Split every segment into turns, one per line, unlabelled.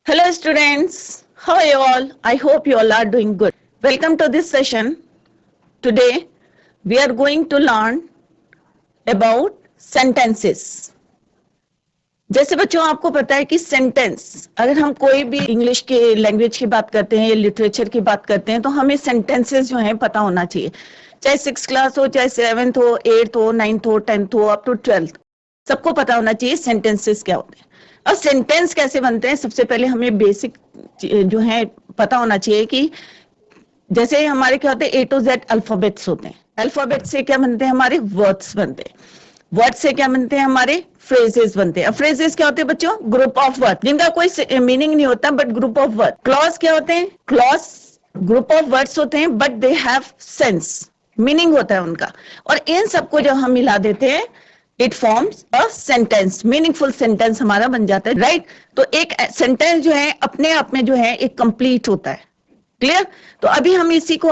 Hello, students. How are you all? I hope you all are doing good. Welcome to this session. Today, we are going to learn about sentences. जैसे बच्चों आपको पता है कि sentence, अगर हम कोई भी इंग्लिश के लैंग्वेज की बात करते हैं या लिटरेचर की बात करते हैं तो हमें सेंटेंसेस जो है पता होना चाहिए, चाहे 6 क्लास हो, चाहे 7th हो, 8th हो, 9th हो, 10th हो, अप टू 12th, सबको पता होना चाहिए सेंटेंसेस क्या होते हैं और सेंटेंस कैसे बनते हैं। सबसे पहले हमें बेसिक जो है पता होना चाहिए कि जैसे हमारे क्या होते हैं, A to Z अल्फाबेट्स होते हैं। अल्फाबेट से क्या बनते हैं, हमारे वर्ड्स बनते हैं। वर्ड से क्या बनते हैं, हमारे फ्रेजेस बनते हैं। फ्रेजेस क्या होते हैं बच्चों, ग्रुप ऑफ वर्ड जिनका कोई मीनिंग नहीं होता but group of word. Clause क्या होते हैं, क्लॉज ग्रुप ऑफ वर्ड्स होते हैं but they have sense, meaning होता है उनका। और इन सबको जब हम मिला देते हैं it forms a sentence, meaningful sentence हमारा बन जाता है, राइट। तो एक सेंटेंस जो है अपने आप में जो है एक कंप्लीट होता है। क्लियर। तो अभी हम इसी को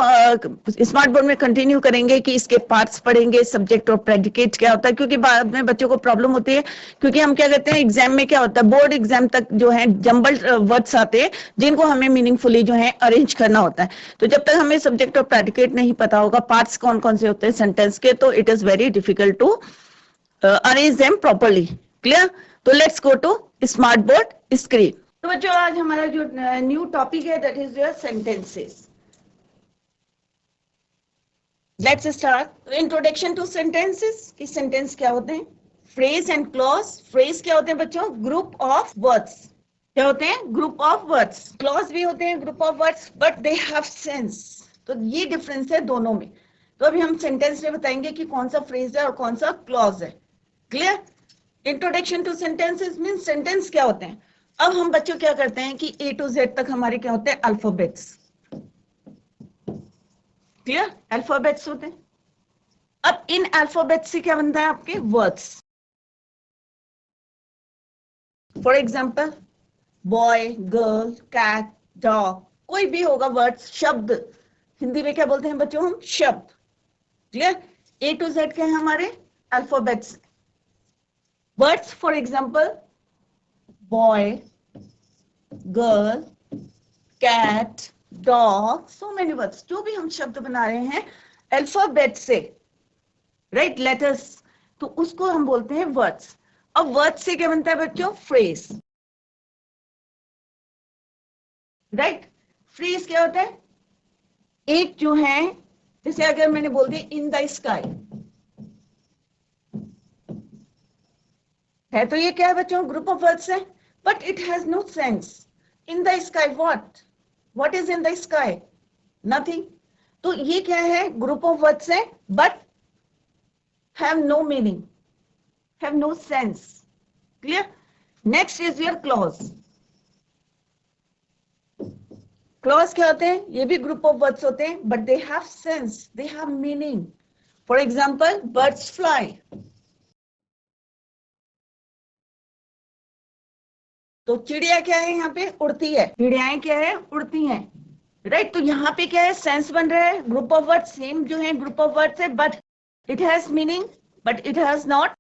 स्मार्ट बोर्ड में कंटिन्यू करेंगे कि इसके पार्ट्स पढ़ेंगे, सब्जेक्ट और प्रेडिकेट क्या होता है, क्योंकि बाद में बच्चों को प्रॉब्लम होती है। क्योंकि हम क्या कहते हैं, एग्जाम में क्या होता है, बोर्ड एग्जाम तक जो है जंबल्ड वर्ड्स आते हैं जिनको हमें मीनिंगफुली जो है अरेंज करना होता है। तो जब तक हमें सब्जेक्ट और प्रेडिकेट नहीं पता होगा, पार्ट्स कौन कौन से होते हैं सेंटेंस के, तो it is very difficult to arrange them properly. Clear. तो let's go to smart board screen. तो बच्चों आज हमारा जो न्यू टॉपिक है that is your sentences. Let's start. Introduction to sentences कि सेंटेंस क्या होते हैं। Phrase and clause. फ्रेज क्या होते हैं बच्चों, ग्रुप ऑफ वर्ड्स। क्या होते हैं, ग्रुप ऑफ वर्ड्स। क्लॉज भी होते हैं group of words but they have sense. तो ये डिफरेंस है दोनों में। तो अभी हम सेंटेंस में बताएंगे कि कौन सा फ्रेज है और कौन सा क्लॉज है। Clear. Introduction to sentences mean sentence क्या होते हैं। अब हम बच्चों क्या करते हैं कि A to Z तक हमारे क्या होते हैं, अल्फाबेट्स। क्लियर, अल्फाबेट्स होते हैं। अब इन अल्फाबेट्स से क्या बनता है, आपके words. For example boy, girl, cat, dog, कोई भी होगा वर्ड्स, शब्द। हिंदी में क्या बोलते हैं बच्चों, हम शब्द। क्लियर। A to Z क्या है हमारे alphabets. Words for example boy, girl, cat, dog, so many words. जो भी हम शब्द बना रहे हैं अल्फाबेट से, राइट, लेटर्स, तो उसको हम बोलते हैं वर्ड्स। अब वर्ड्स से क्या बनता है बच्चों, फ्रेज। राइट। फ्रेज क्या होता है, एक जो है, जैसे अगर मैंने बोल दिया इन द स्काई, है तो ये क्या है बच्चों, ग्रुप ऑफ वर्ड्स है but it has no sense. In the sky what is in the sky, nothing. तो ये क्या है, ग्रुप ऑफ वर्ड्स है but have no meaning, have no sense. Clear. Next is your clause. Clause क्या होते हैं, ये भी ग्रुप ऑफ वर्ड्स होते हैं but they have sense, they have meaning. For example birds fly, तो चिड़िया क्या है, यहाँ पे उड़ती है, चिड़ियाएं क्या है, उड़ती हैं, राइट। तो यहाँ पे क्या है, सेंस बन रहा है, ग्रुप ऑफ वर्ड सेम जो है ग्रुप ऑफ वर्ड्स है but it has meaning, but it has not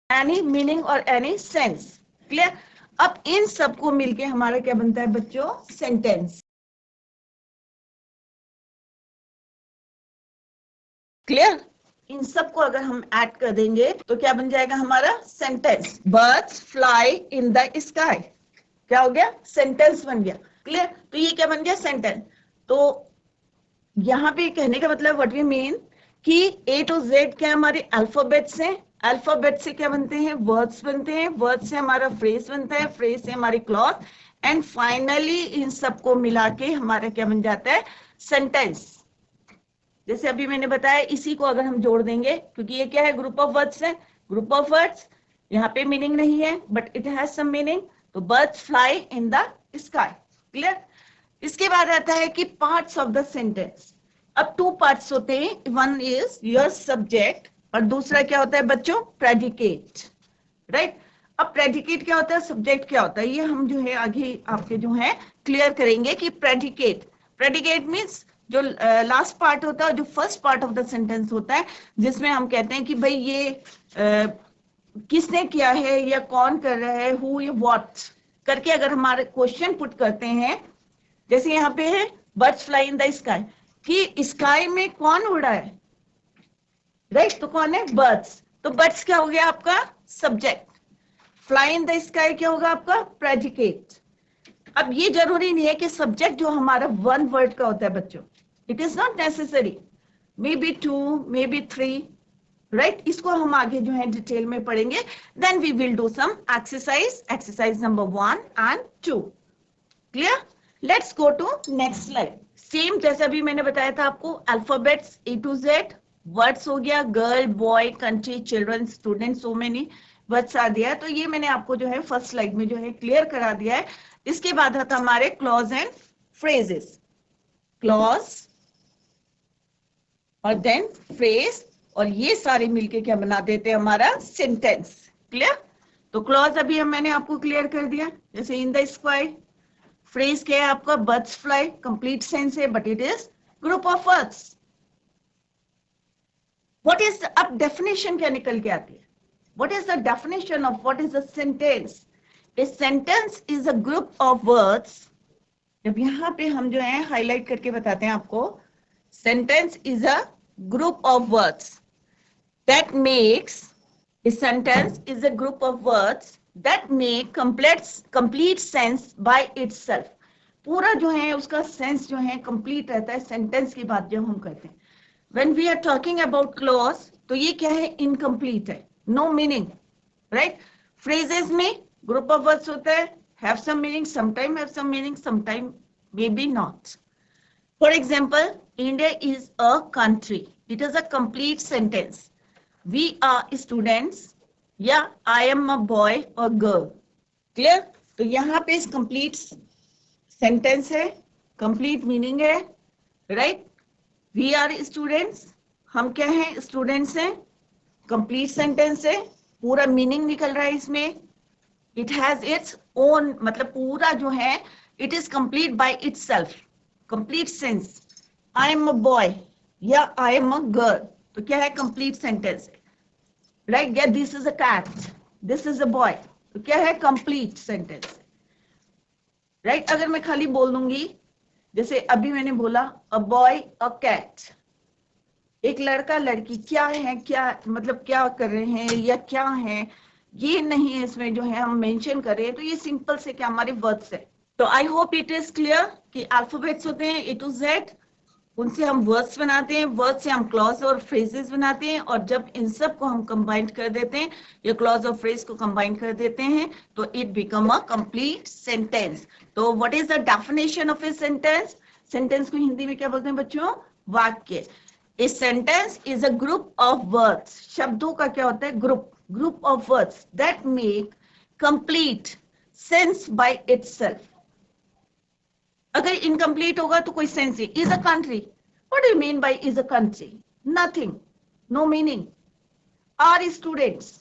any meaning और एनी सेंस। क्लियर। अब इन सबको मिलके हमारा क्या बनता है बच्चों, सेंटेंस। क्लियर। इन सबको अगर हम ऐड कर देंगे तो क्या बन जाएगा हमारा sentence. Birds fly in the sky, क्या हो गया, सेंटेंस बन गया। क्लियर। तो ये क्या बन गया, सेंटेंस। तो यहाँ पे कहने का मतलब व्हाट वी मीन कि A to Z क्या हमारे अल्फाबेट्स हैं, अल्फाबेट से क्या बनते हैं, वर्ड्स बनते हैं, वर्ड से हमारा फ्रेज बनता है, फ्रेज से हमारी क्लॉज, एंड फाइनली इन सबको मिला के हमारा क्या बन जाता है, सेंटेंस। जैसे अभी मैंने बताया, इसी को अगर हम जोड़ देंगे, क्योंकि ये क्या है, ग्रुप ऑफ वर्ड्स है, ग्रुप ऑफ वर्ड्स, यहाँ पे मीनिंग नहीं है but it has some meaning, तो birds fly in the sky. Clear. इसके बाद आता है कि पार्ट्स ऑफ द सेंटेंस। अब 2 पार्ट्स होते हैं, वन इज योर सब्जेक्ट और दूसरा क्या होता है बच्चों, प्रेडिकेट। राइट। अब प्रेडिकेट क्या होता है, सब्जेक्ट क्या होता है, ये हम जो है आगे आपके जो है क्लियर करेंगे कि प्रेडिकेट मीन्स जो लास्ट पार्ट होता है, जो first part of the sentence होता है, जिसमें हम कहते हैं कि भाई ये किसने किया है या कौन कर रहा है, हु, व्हाट। करके अगर हमारे क्वेश्चन पुट करते हैं, जैसे यहाँ पे है birds fly in the sky, कि स्काई में कौन उड़ा है, राइट? तो कौन है? बर्ड्स। तो बर्ड्स क्या हो गया आपका subject, fly in the sky क्या होगा आपका प्रेडिकेट। अब ये जरूरी नहीं है कि सब्जेक्ट जो हमारा वन वर्ड का होता है बच्चों, it is not necessary, may be 2 may be 3, right? इसको हम आगे जो है डिटेल में पढ़ेंगे। Then we will do some exercise number 1 and 2। Clear? Let's go to next slide. Same जैसा भी मैंने बताया था आपको, alphabets A to Z, words हो गया girl, boy, country, children, student, so many words आ दिया। तो ये मैंने आपको जो है फर्स्ट स्लाइड में जो है क्लियर करा दिया है। इसके बाद आता हमारे क्लॉज एंड फ्रेजेस, क्लॉज और देन फ्रेज, और ये सारे मिलके क्या बना देते हैं हमारा सेंटेंस। क्लियर? तो क्लॉज अभी मैंने आपको क्लियर कर दिया, जैसे इन द स्काई। फ्रेज क्या है आपका? बर्ड्स फ्लाई, कंप्लीट सेंस है but it is group of words. What is, अब डेफिनेशन क्या निकल के आती है? What is the definition of what is a sentence? A sentence is a group of words. जब यहाँ पे हम जो है हाईलाइट करके बताते हैं आपको, sentence is a group of words that makes, a sentence is a group of words that make complete sense by itself। पूरा जो है उसका सेंस जो है कंप्लीट रहता है सेंटेंस की बात जब हम करते हैं। When we are talking about clause, तो ये क्या है? इनकम्प्लीट है, नो मीनिंग, राइट? फ्रेजेस में ग्रुप ऑफ वर्ड्स होता है, have some meaning, sometime have some meaning, sometime maybe not। For example, India is a country, it is a complete sentence। We are students, या I am a boy or girl। Clear? तो यहाँ पे complete sentence है, complete meaning है, right? We are students, हम क्या हैं? Students हैं। कंप्लीट सेंटेंस है, पूरा मीनिंग निकल रहा है इसमें। इट हैज इट्स ओन, मतलब पूरा जो है it is complete by itself, complete sense. I am a boy या आई एम अ गर्ल, तो क्या है? कंप्लीट सेंटेंस है, राइट? या this is a cat, this is a boy, तो क्या है? Complete sentence, right? अगर मैं खाली बोल दूंगी, जैसे अभी मैंने बोला अ बॉय अ कैट, एक लड़का लड़की, क्या है, क्या मतलब क्या कर रहे हैं या क्या है, ये नहीं है इसमें जो है हम मेंशन करें, तो ये सिंपल से क्या हमारे वर्ड्स है। तो I hope it is clear कि अल्फाबेट्स होते हैं A to Z, उनसे हम वर्ड्स बनाते हैं, वर्ड से हम क्लॉज और फ्रेजेस बनाते हैं, और जब इन सब को हम कंबाइन कर देते हैं, या क्लॉज और फ्रेज को कंबाइन कर देते हैं, तो it become a complete sentence. तो what is the definition of a sentence? Sentence को हिंदी में क्या बोलते हैं बच्चों? वाक्य। A sentence is a group of words, शब्दों का क्या होता है? Group of words that make complete sense by itself. अगर इनकम्प्लीट होगा तो कोई सेंस नहीं। Is a country, what do you mean by is a country? Nothing, no meaning. Are students,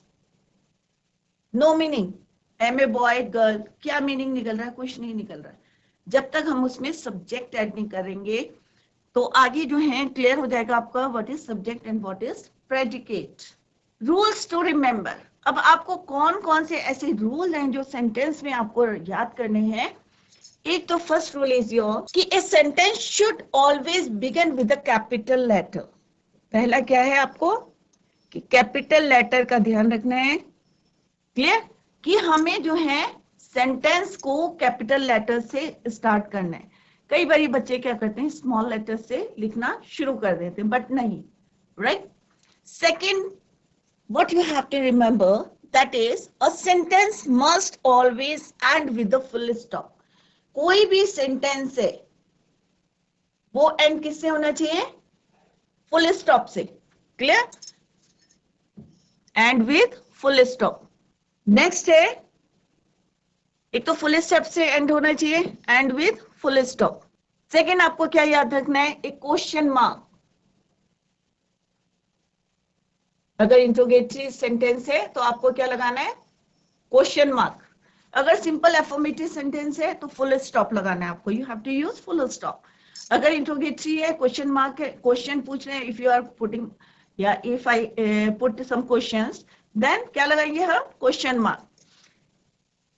no meaning. Am a boy girl, क्या meaning निकल रहा है? कुछ नहीं निकल रहा है। जब तक हम उसमें सब्जेक्ट ऐड नहीं करेंगे तो आगे जो है क्लियर हो जाएगा आपका what is subject and what is predicate. Rules to remember. अब आपको कौन कौन से ऐसे रूल हैं जो सेंटेंस में आपको याद करने हैं। एक तो फर्स्ट रूल इज योर कि a sentence should always begin with a capital letter. पहला क्या है आपको कि कैपिटल लेटर का ध्यान रखना है। क्लियर? कि हमें जो है सेंटेंस को कैपिटल लेटर से स्टार्ट करना है। कई बार बच्चे क्या करते हैं स्मॉल लेटर से लिखना शुरू कर देते हैं, बट नहीं, right? Second, what you have to remember, that is a sentence must always end with a full stop। कोई भी सेंटेंस है वो एंड किससे होना चाहिए? फुल स्टॉप से। Clear? And with full stop. Next है, एक तो फुल स्टॉप से एंड होना चाहिए, and with full stop. Second आपको क्या याद रखना है? एक क्वेश्चन मार्क। अगर इंट्रोगेटरी सेंटेंस है तो आपको क्या लगाना है? Question mark. अगर सिंपल एफर्मेटिव सेंटेंस है तो फुल स्टॉप लगाना है आपको, you have to use full stop. अगर इंट्रोगेटरी है, क्वेश्चन मार्क है, क्वेश्चन पूछ रहे हैं, इफ यू आर पुटिंग या if I put some questions, then क्या लगाएंगे हम? Question mark.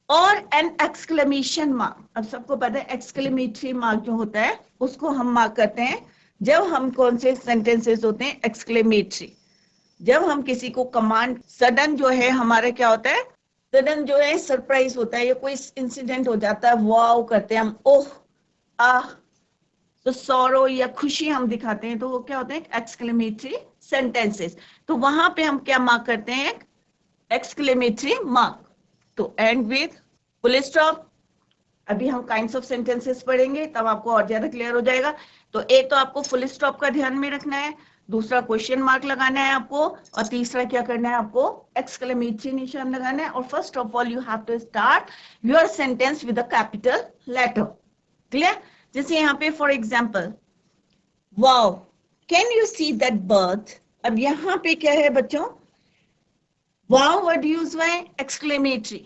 और एन एक्सक्लेमेशन मार्क। अब सबको पता है एक्सक्लेमेटरी मार्क जो होता है उसको हम मार्क करते हैं जब हम कौन से सेंटेंसेस होते हैं एक्सक्लेमेटरी, जब हम किसी को कमांड सडन जो है हमारा क्या होता है, सडन जो है सरप्राइज होता है या कोई इंसिडेंट हो जाता है, वाव करते हैं हम, ओह आह, तो सॉरो या खुशी हम दिखाते हैं, तो वो क्या होते हैं एक्सक्लेमेटरी सेंटेंसेस। तो वहां पे हम क्या मार्क करते हैं, एक्सक्लेमेटरी मार्क। तो एंड विद फुल स्टॉप। अभी हम काइंड्स ऑफ सेंटेंसेस पढ़ेंगे तब आपको और ज्यादा क्लियर हो जाएगा। तो एक तो आपको फुल स्टॉप का ध्यान में रखना है, दूसरा क्वेश्चन मार्क लगाना है आपको, और तीसरा क्या करना है आपको एक्सक्लेमेटरी निशान लगाना है। और first of all you have to start your sentence with a capital letter. Clear? जैसे यहाँ पे for example, wow can you see that bird. अब यहाँ पे क्या है बच्चों, वाओ वर्ड यूज हुआ है exclamatory,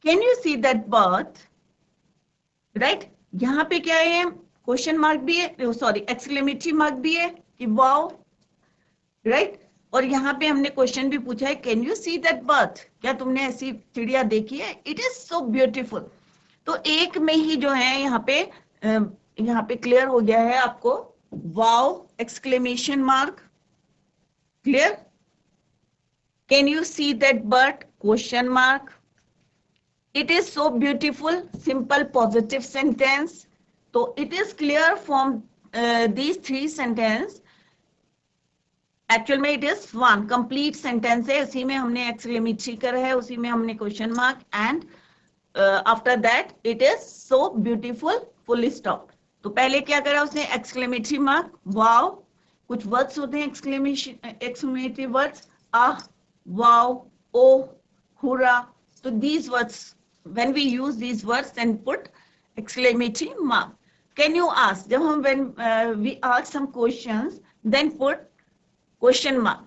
can you see that bird, right? यहाँ पे क्या है, क्वेश्चन मार्क भी है, सॉरी एक्सक्लेमेटरी मार्क भी है कि वाओ, राइट? और यहाँ पे हमने क्वेश्चन भी पूछा है, can you see that bird, क्या तुमने ऐसी चिड़िया देखी है, इट इज सो ब्यूटीफुल। तो एक में ही जो है यहाँ पे क्लियर हो गया है आपको, wow exclamation mark, clear? Can you see that bird question mark, it is so beautiful simple positive sentence. So it is clear from these three sentence, actual में it is one complete sentence है, उसी में हमने exclamatory करा है, उसी में हमने question mark, and after that it is so beautiful full stop. तो पहले क्या करा उसने एक्सक्लेमेटरी मार्क, वाओ, कुछ वर्ड्स होते हैं एक्सक्लेमेटरी वर्ड्स, आह, वाओ, ओ, हुरा। तो these words, when we use these words, then put exclamatory mark. Can you ask? जब हम when we ask some questions, then put question mark.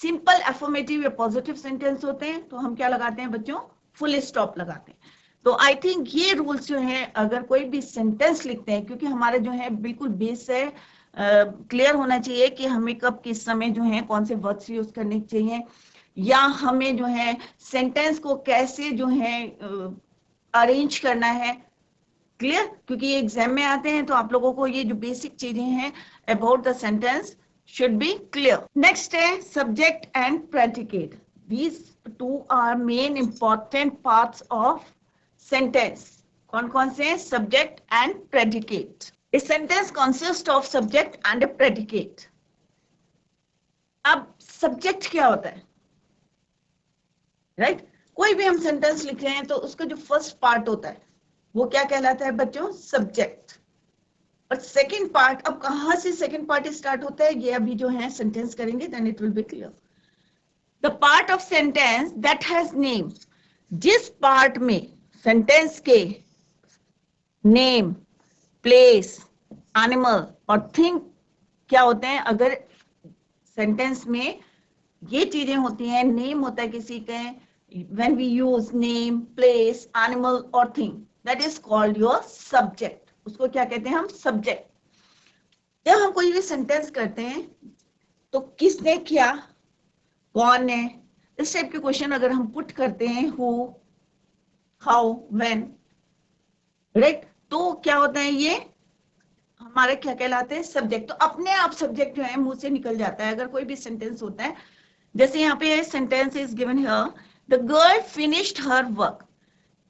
Simple affirmative या positive sentence होते हैं तो हम क्या लगाते हैं बच्चों, full stop लगाते हैं। तो आई थिंक ये रूल्स जो है, अगर कोई भी सेंटेंस लिखते हैं, क्योंकि हमारे जो है बिल्कुल बेस है, क्लियर होना चाहिए कि हमें कब किस समय जो है कौन से वर्ड्स यूज करने चाहिए, या हमें जो है सेंटेंस को कैसे जो है अरेंज करना है, क्लियर? क्योंकि ये एग्जाम में आते हैं तो आप लोगों को ये जो बेसिक चीजें हैं about the sentence should be clear. Next है subject and predicate. These two are main important parts of sentence. कौन कौन से? Subject and predicate. A sentence consists of subject and a predicate. अब सब्जेक्ट क्या होता है, राइट? कोई भी हम सेंटेंस लिख रहे हैं तो उसका जो फर्स्ट पार्ट होता है वो क्या कहलाता है बच्चों, सब्जेक्ट। और सेकंड पार्ट, अब कहां से सेकंड पार्ट स्टार्ट होता है ये अभी जो है सेंटेंस करेंगे, then it will be clear. The part of sentence that has name, जिस पार्ट में सेंटेंस के नेम, प्लेस, एनिमल और थिंग क्या होते हैं, अगर सेंटेंस में ये चीजें होती हैं, नेम होता है किसी के, when we use name, place, animal or thing, that is called your subject. उसको क्या कहते हैं हम, सब्जेक्ट। जब हम कोई भी सेंटेंस करते हैं तो किसने किया, कौन है, इस टाइप के क्वेश्चन अगर हम पुट करते हैं, who, how, when, राइट? तो क्या होता है, ये हमारे क्या कहलाते हैं, सब्जेक्ट। तो अपने आप सब्जेक्ट जो है मुंह से निकल जाता है अगर कोई भी सेंटेंस होता है। जैसे यहाँ पे sentence is given here, the girl finished her work.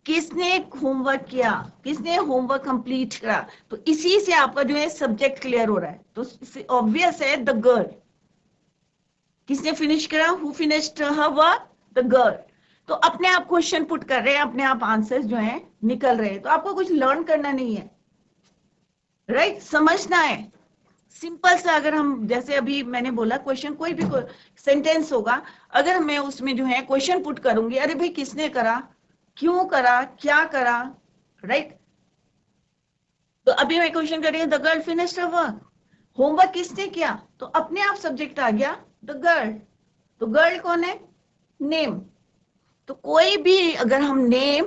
किसने होमवर्क किया, किसने होमवर्क कंप्लीट करा, तो इसी से आपका जो है सब्जेक्ट क्लियर हो रहा है। तो ऑब्वियस है द गर्ल, किसने फिनिश करा, who finished her work, the girl. तो अपने आप क्वेश्चन पुट कर रहे हैं, अपने आप आंसर्स जो है निकल रहे हैं। तो आपको कुछ लर्न करना नहीं है, राइट? समझना है सिंपल सा। अगर हम जैसे अभी मैंने बोला क्वेश्चन, कोई भी सेंटेंस होगा, अगर मैं उसमें जो है क्वेश्चन पुट करूंगी, अरे भाई किसने करा, क्यों करा, क्या करा, राइट? तो अभी मैं क्वेश्चन कर रही हूँ, the girl finished her work, homework किसने किया, तो अपने आप सब्जेक्ट आ गया द गर्ल। तो गर्ल कौन है, नेम। तो कोई भी अगर हम नेम,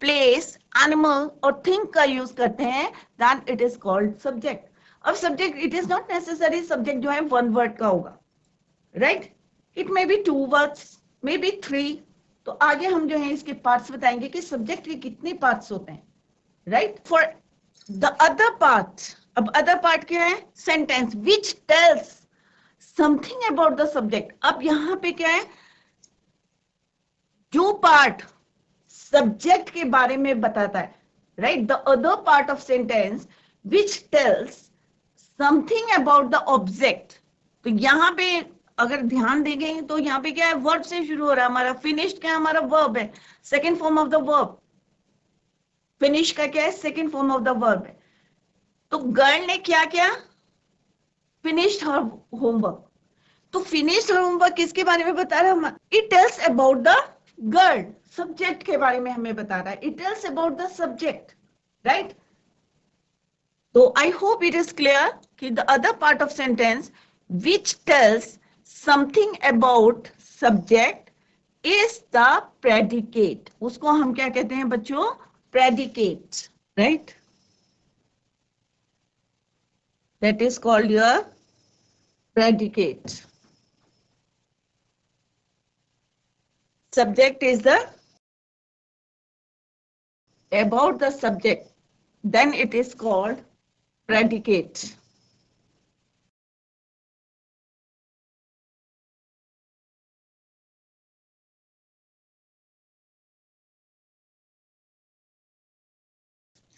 प्लेस, एनिमल और थिंग का यूज करते हैं, then it is called subject. अब subject, it is not necessary subject जो है वन वर्ड का होगा, right? It may be two words, may be three. तो तो आगे हम जो है इसके पार्ट्स बताएंगे कि सब्जेक्ट के कितने पार्ट्स होते हैं, right. For the other part, अब अदर पार्ट क्या है, sentence which tales something about the subject. अब यहां पे क्या है, जो पार्ट सब्जेक्ट के बारे में बताता है, right, the other part of sentence which tales something about the object. तो यहां पे अगर ध्यान देंगे तो यहाँ पे क्या है, वर्ब से शुरू हो रहा है हमारा, फिनिश्ड क्या है, हमारा वर्ब है, second form of the verb. Finish का क्या है, second form of the verb है। तो गर्ल ने क्या किया, फिनिश्ड हर होमवर्क। तो फिनिश्ड हर होमवर्क किसके बारे में बता रहा है, it tells about the girl, subject के बारे में हमें बता रहा है, it tells about the subject, right. तो I hope it is clear कि the other part of sentence which tales something about subject is the predicate. उसको हम क्या कहते हैं बच्चों, predicate, right. That is called your predicate. Subject is the about the subject, then it is called predicate.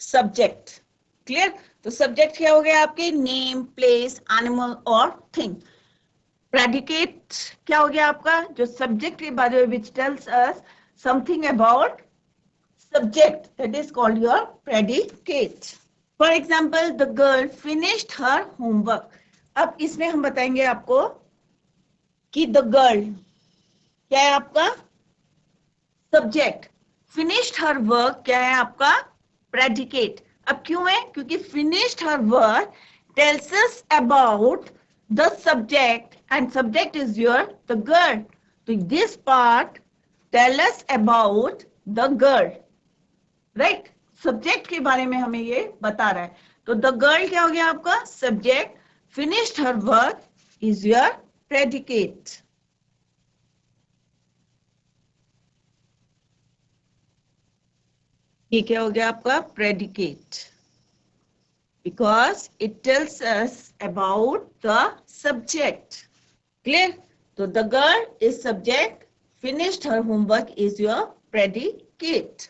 Subject, clear? तो subject क्या हो गया आपके, नेम, प्लेस, एनिमल और थिंग। प्रेडिकेट क्या हो गया आपका, जो सब्जेक्ट के बारे में which tells us something about subject, that is called your predicate. For example, the girl finished her homework. अब इसमें हम बताएंगे आपको कि द गर्ल क्या है आपका सब्जेक्ट, फिनिश्ड हर वर्क क्या है आपका प्रेडिकेट। अब क्यों है, क्योंकि finished her work tells us about the subject and subject is your the girl. तो this part tell us about the girl, right. Subject के बारे में हमें ये बता रहा है। तो द गर्ल क्या हो गया आपका subject, finished her work is your predicate. ये क्या हो गया आपका predicate, because it tells us about the subject, clear. तो the girl is subject, finished her homework is your predicate.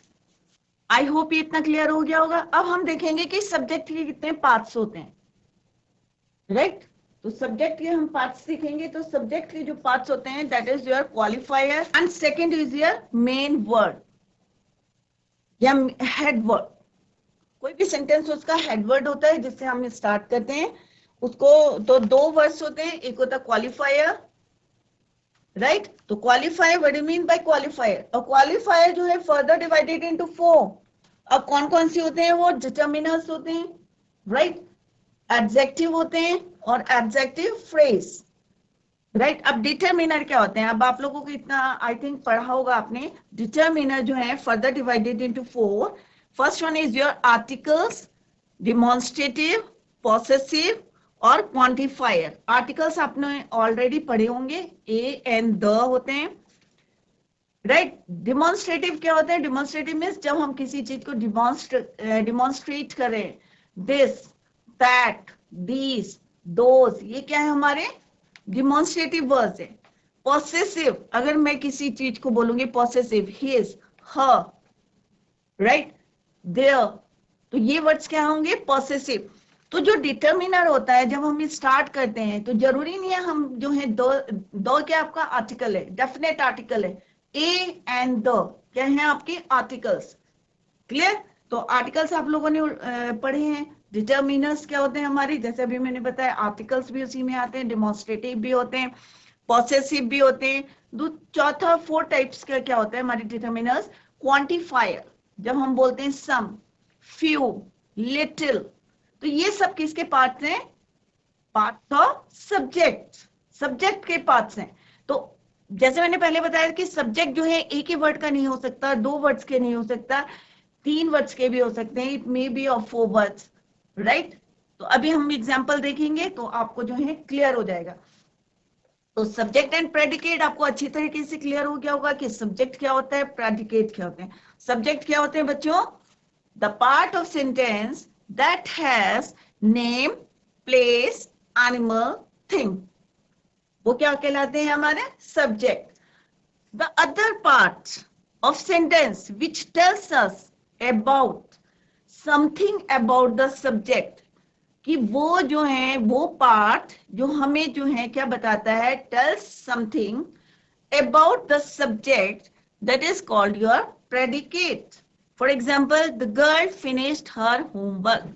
I hope ये इतना क्लियर हो गया होगा। अब हम देखेंगे कि सब्जेक्ट के कितने पार्ट्स होते हैं, राइट। तो सब्जेक्ट के हम पार्ट्स सीखेंगे। तो सब्जेक्ट के जो पार्ट्स होते हैं that is your qualifier and second is your main word या हेड वर्ड। कोई भी सेंटेंस उसका हेड वर्ड होता है जिससे हम स्टार्ट करते हैं उसको। तो दो वर्ड्स होते हैं, एक होता है क्वालिफायर, राइट। तो qualifier, what do mean by qualifier, और क्वालिफायर जो है फर्दर डिवाइडेड इनटू 4। अब कौन कौन सी होते हैं वो, डिटर्मिनर्स होते हैं, राइट, एडजेक्टिव होते हैं और एडजेक्टिव फ्रेज, राइट। अब डिटर्मिनर क्या होते हैं, अब आप लोगों को इतना आई थिंक पढ़ा होगा आपने। डिटर्मिनर जो है further divided into 4। First one is your articles, demonstrative, possessive और क्वांटिफायर। आर्टिकल्स आपने ऑलरेडी पढ़े होंगे, ए एंड द होते हैं, राइट। डिमॉन्स्ट्रेटिव क्या होते हैं, डिमॉन्स्ट्रेटिव मीन्स जब हम किसी चीज को डिमॉन्स्ट्रेट करें, दिस, दैट, दीज, दोज, ये क्या है हमारे डिमॉन्स्ट्रेटिव वर्ड्स है। पॉसेसिव, अगर मैं किसी चीज को बोलूंगी possessive, his, her, right, there, तो ये वर्ड्स क्या होंगे पॉसेसिव। तो जो डिटर्मिनर होता है जब हम स्टार्ट करते हैं तो जरूरी नहीं है हम जो है दो क्या आपका आर्टिकल है, डेफिनेट आर्टिकल है, ए एंड द क्या है आपके आर्टिकल्स, क्लियर। तो आर्टिकल्स आप लोगों ने पढ़े हैं। डिटर्मिनर्स क्या होते हैं हमारी, जैसे अभी मैंने बताया आर्टिकल्स भी उसी में आते हैं, डिमॉन्स्ट्रेटिव भी होते हैं, पॉसेसिव भी होते हैं। चौथा 4 टाइप्स का क्या होता है हमारे डिटर्मिनर्स, क्वांटिफायर, जब हम बोलते हैं सम, फ्यू, लिटिल, तो ये सब किसके पार्ट्स हैं, पार्ट्स ऑफ सब्जेक्ट, सब्जेक्ट के पार्ट्स हैं। तो जैसे मैंने पहले बताया कि सब्जेक्ट जो है एक ही वर्ड का नहीं हो सकता, 2 वर्ड्स के नहीं हो सकता, 3 वर्ड्स के भी हो सकते हैं, it may B of 4 words, right. तो अभी हम एग्जांपल देखेंगे तो आपको जो है क्लियर हो जाएगा। तो सब्जेक्ट एंड प्रेडिकेट आपको अच्छी तरीके से क्लियर हो गया होगा कि सब्जेक्ट क्या होता है, प्रेडिकेट क्या होते हैं। सब्जेक्ट क्या होते हैं बच्चों? The part of sentence that has name, place, animal, thing, वो क्या कहलाते हैं हमारे? Subject. The other part of sentence which tells us about something about the subject, कि वो जो है वो पार्ट जो हमें जो है क्या बताता है? tells something about the subject, that is called your predicate. For example, the girl finished her homework.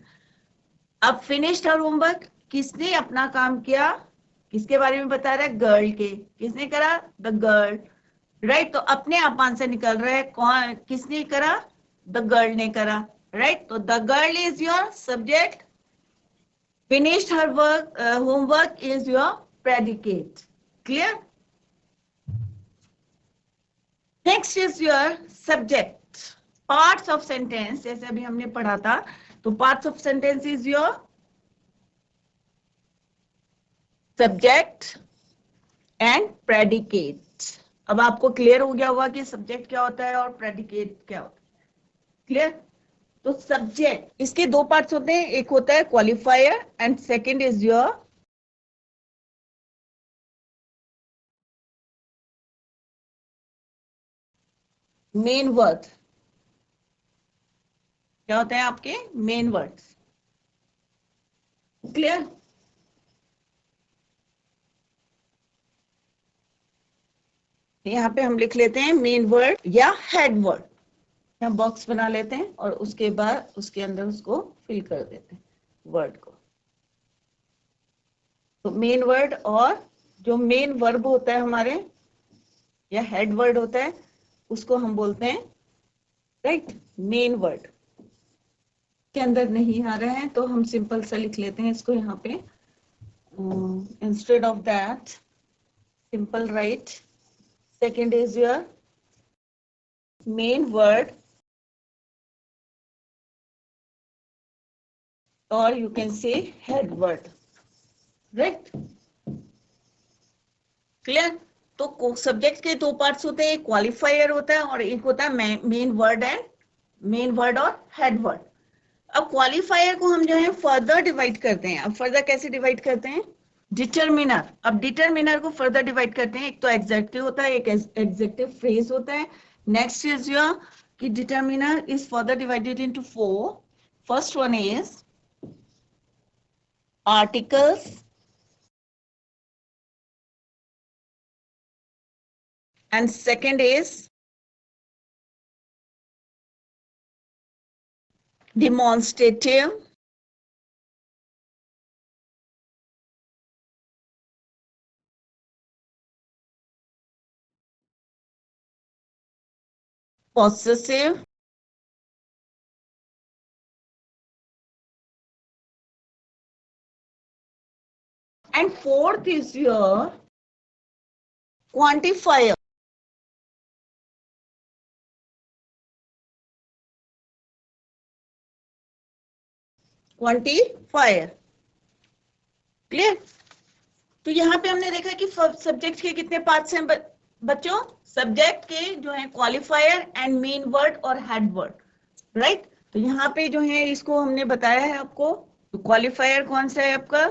अब finished her homework, किसने अपना काम किया? किसके बारे में बता रहा है? गर्ल के। किसने करा? The girl. राइट, तो अपने आप आंसर निकल रहा है कौन, किसने करा? द गर्ल ने करा। राइट, तो the girl is your subject, finished her work homework is your predicate. Clear? Next is your subject. Parts of sentence, जैसे अभी हमने पढ़ा था, तो parts of sentence is your subject and predicate. अब आपको क्लियर हो गया होगा कि सब्जेक्ट क्या होता है और प्रेडिकेट क्या होता है। क्लियर? तो सब्जेक्ट, इसके दो पार्ट्स होते हैं, एक होता है qualifier and second is your main word. क्या होते हैं आपके? Main words. क्लियर? यहाँ पे हम लिख लेते हैं मेन वर्ड या हेड वर्ड। यहाँ बॉक्स बना लेते हैं और उसके बाद उसके अंदर उसको फिल कर देते हैं वर्ड को। तो मेन वर्ड और जो मेन वर्ब होता है हमारे या हेड वर्ड होता है उसको हम बोलते हैं राइट मेन वर्ड। के अंदर नहीं आ रहा है तो हम सिंपल सा लिख लेते हैं इसको यहाँ पे। Instead of that simple right second is your main word और you can say head word. Right? Clear? तो सब्जेक्ट के दो पार्ट्स होते हैं, एक क्वालिफायर होता है और एक होता है main word and main word और हेड वर्ड। अब क्वालिफायर को हम जो है फर्दर डिवाइड करते हैं। अब फर्दर कैसे डिवाइड करते हैं? डिटरमिनर। अब डिटरमिनर को फर्दर डिवाइड करते हैं, एक तो एग्जेक्टिव होता है, एक एग्जेक्टिव फ्रेज होता है। नेक्स्ट इज योर कि determiner is further divided into four. First one is articles, and second is demonstrative, possessive, and fourth is your quantifier. Quantifier. Clear? तो यहाँ पे हमने देखा कि सब्जेक्ट के कितने पार्ट्स हैं बच्चों? सब्जेक्ट के जो है क्वालिफायर एंड मेन वर्ड और हेड वर्ड। राइट? तो यहाँ पे जो है इसको हमने बताया है आपको। तो क्वालिफायर कौन सा है आपका?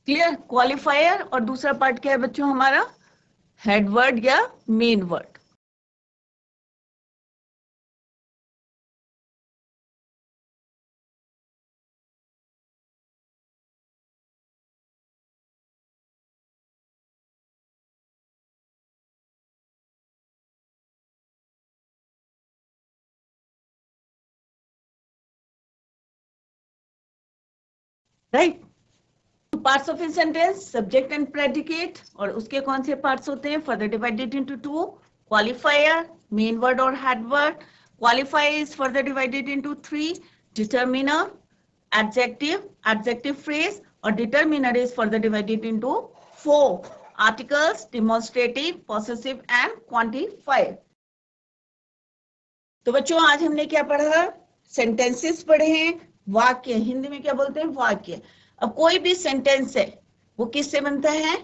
क्लियर? क्वालिफायर और दूसरा पार्ट क्या है बच्चों हमारा? हेड वर्ड या main word. Right? Parts of a sentence subject and predicate, और उसके कौन से पार्ट्स होते हैं? Further divided into two, qualifier, main word और head word. Qualifier is further divided into three, determiner, adjective, adjective phrase, और determiner is further divided into four, articles, demonstrative, possessive and quantifier. तो बच्चों आज हमने क्या पढ़ा? सेंटेंसेस पढ़े हैं, वाक्य। हिंदी में क्या बोलते हैं? वाक्य। अब कोई भी सेंटेंस है वो किससे बनता है?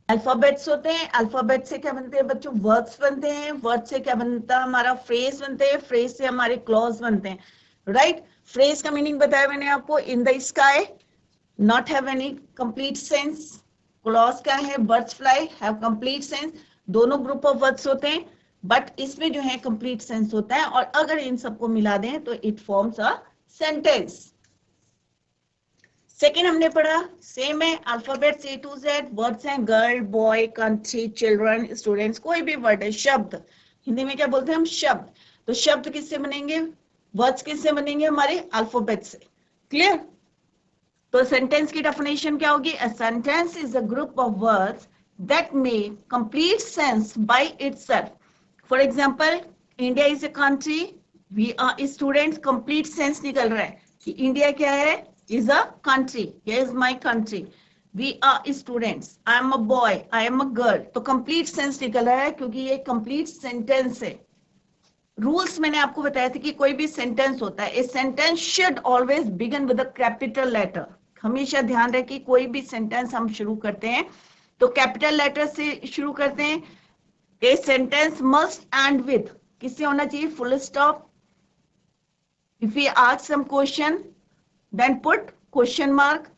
अल्फाबेट्स होते हैं। अल्फाबेट से क्या बनते हैं बच्चों? वर्ड्स बनते हैं। वर्ड से क्या बनता है? हमारा फ्रेज बनते हैं। फ्रेज से हमारे क्लॉज बनते हैं, राइट? फ्रेज का मीनिंग बताया मैंने आपको, इन the sky, not have any complete sense. Clause क्या है? Birds fly, have complete sense. दोनों ग्रुप ऑफ वर्ड्स होते हैं, बट इसमें जो है कंप्लीट सेंस होता है, और अगर इन सबको मिला दें तो it forms a sentence. Second हमने पढ़ा, सेम है, alphabet A to Z, words हैं girl, boy, country, children, students, कोई भी वर्ड है, शब्द, हिंदी में क्या बोलते हैं हम? शब्द। तो शब्द किससे बनेंगे? वर्ड्स किससे बनेंगे? हमारे अल्फाबेट से। क्लियर? तो सेंटेंस की डेफिनेशन क्या होगी? A sentence is a group of words that make complete sense by itself. For example, India is a country, we are students, complete sense निकल रहा है कि इंडिया क्या है? is a country. Here is my country. We are students. I am a boy. I am a girl. तो complete sense निकल रहा है क्योंकि ये complete sentence है। रूल्स मैंने आपको बताया था कि कोई भी सेंटेंस होता है, a sentence should always begin with a capital letter. हमेशा ध्यान रखें, कोई भी सेंटेंस हम शुरू करते हैं तो कैपिटल लेटर से शुरू करते हैं। A sentence must end with, किससे होना चाहिए? Full stop. If you ask some question then put question mark.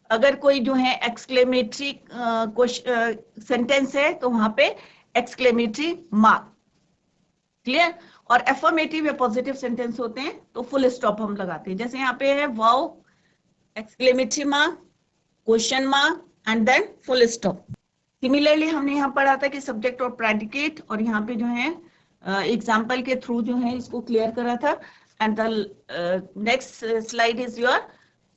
अगर कोई जो है एक्सक्लेमेटरी सेंटेंस है तो वहां पे एक्सक्लेमेटरी मार्क। क्लियर? और एफर्मेटिव या पॉजिटिव सेंटेंस होते हैं तो फुल स्टॉप हम लगाते हैं, जैसे यहाँ पे है wow, exclamatory mark, question mark and then full stop. Similarly हमने यहाँ पढ़ा था कि सब्जेक्ट और प्रेडिकेट, और यहाँ पे जो है एग्जाम्पल के थ्रू जो है इसको क्लियर करा था। And the next slide is your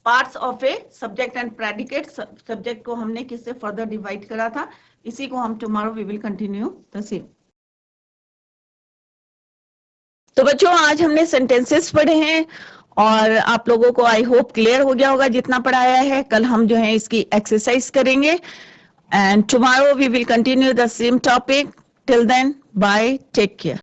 parts of a subject and predicate. Subject को हमने किससे further divide करा था, इसी को हम tomorrow we will continue the same. तो बच्चों आज हमने sentences पढ़े हैं और आप लोगों को I hope clear हो गया होगा जितना पढ़ाया है। कल हम जो है इसकी exercise करेंगे and tomorrow we will continue the same topic. Till then, bye, take care.